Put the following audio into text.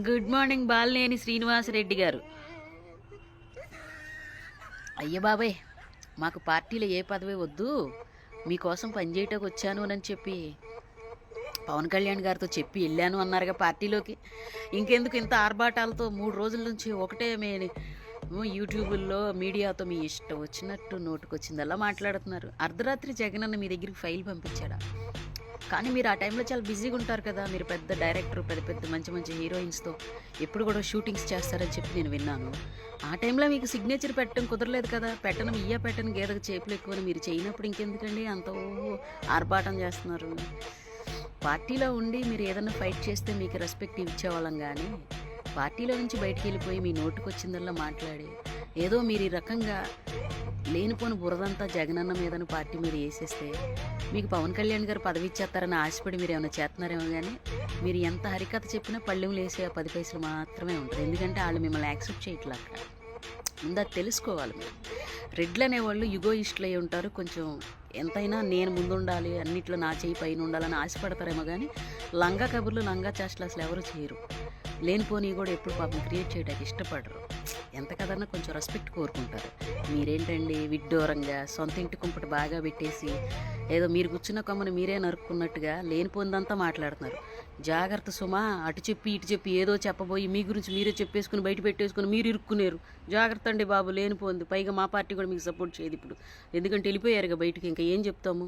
Good morning Balineni Srinivasa Reddy గారు. అయ్య బాబాయ్, మాకు పార్టీలో ఏ పదవి వద్దు, మీకోసం పనిచేయటానికి వచ్చాను అని చెప్పి పవన్ కళ్యాణ్ గారితో చెప్పి వెళ్ళాను అన్నారుగా పార్టీలోకి. ఇంకెందుకు ఇంత ఆర్భాటాలతో 3 రోజుల నుంచి ఒకటే యూట్యూబుల్లో మీడియాతో మీ ఇష్టం వచ్చినట్టు నోటుకొచ్చిందల్లా మాట్లాడుతున్నారు. అర్ధరాత్రి జగనన్న మీ దగ్గరికి ఫైల్ పంపించాడా? కానీ మీరు ఆ టైంలో చాలా బిజీగా ఉంటారు కదా. మీరు పెద్ద డైరెక్టర్, పెద్ద పెద్ద మంచి మంచి హీరోయిన్స్తో ఎప్పుడు కూడా షూటింగ్స్ చేస్తారని చెప్పి నేను విన్నాను. ఆ టైంలో మీకు సిగ్నేచర్ పెట్టడం కుదరలేదు కదా. పెట్టను గేదకు చేపులు ఎక్కువని మీరు చేయనప్పుడు ఇంకెందుకండి అంత ఆర్భాటం చేస్తున్నారు? పార్టీలో ఉండి మీరు ఏదైనా ఫైట్ చేస్తే మీకు రెస్పెక్ట్ ఇచ్చేవాళ్ళం, కానీ పార్టీలో నుంచి బయటికి వెళ్ళిపోయి మీ నోటుకు వచ్చిందల్లా మాట్లాడి ఏదో మీరు ఈ రకంగా లేనిపోని బురదంతా జగనన్న మీదని పార్టీ మీద వేసేస్తే మీకు పవన్ కళ్యాణ్ గారు పదవి ఇచ్చేస్తారని ఆశపడి మీరు ఏమైనా చేస్తున్నారేమో, కానీ మీరు ఎంత హరికథ చెప్పినా పళ్ళెం లేసే ఆ 10 పైసలు మాత్రమే ఉంటుంది. ఎందుకంటే వాళ్ళు మిమ్మల్ని యాక్సెప్ట్ చేయట్లా. అక్కడ ముందు అది తెలుసుకోవాలి. మీరు రెడ్లు అనేవాళ్ళు యుగోయిస్టులు అయి ఉంటారు. కొంచెం ఎంతైనా నేను ముందుండాలి, అన్నిట్లో నా చేయి పైన ఉండాలని ఆశపడతారేమో, కానీ లంగా కబుర్లు, లంగా చేష్టలు అసలు ఎవరు చేయరు. లేనిపోని కూడా ఎప్పుడు పాపం క్రియేట్ చేయడానికి ఇష్టపడరు. ఎంత కదన్నా కొంచెం రెస్పెక్ట్ కోరుకుంటారు. మీరేంటండి విడ్డూరంగా సొంత ఇంటి కుంపటి బాగా పెట్టేసి ఏదో మీరు కూర్చున్న కొమ్మని మీరే నరుక్కున్నట్టుగా లేనిపోందంతా మాట్లాడుతున్నారు. జాగ్రత్త సుమా, అటు చెప్పి ఇటు చెప్పి ఏదో చెప్పబోయి మీ గురించి మీరే చెప్పేసుకుని బయట పెట్టేసుకుని మీరు ఇరుక్కునేరు. జాగ్రత్త అండి బాబు, లేనిపోంది. పైగా మా పార్టీ కూడా మీకు సపోర్ట్ చేయదు ఇప్పుడు, ఎందుకంటే వెళ్ళిపోయారుగా బయటికి. ఇంకా ఏం చెప్తాము?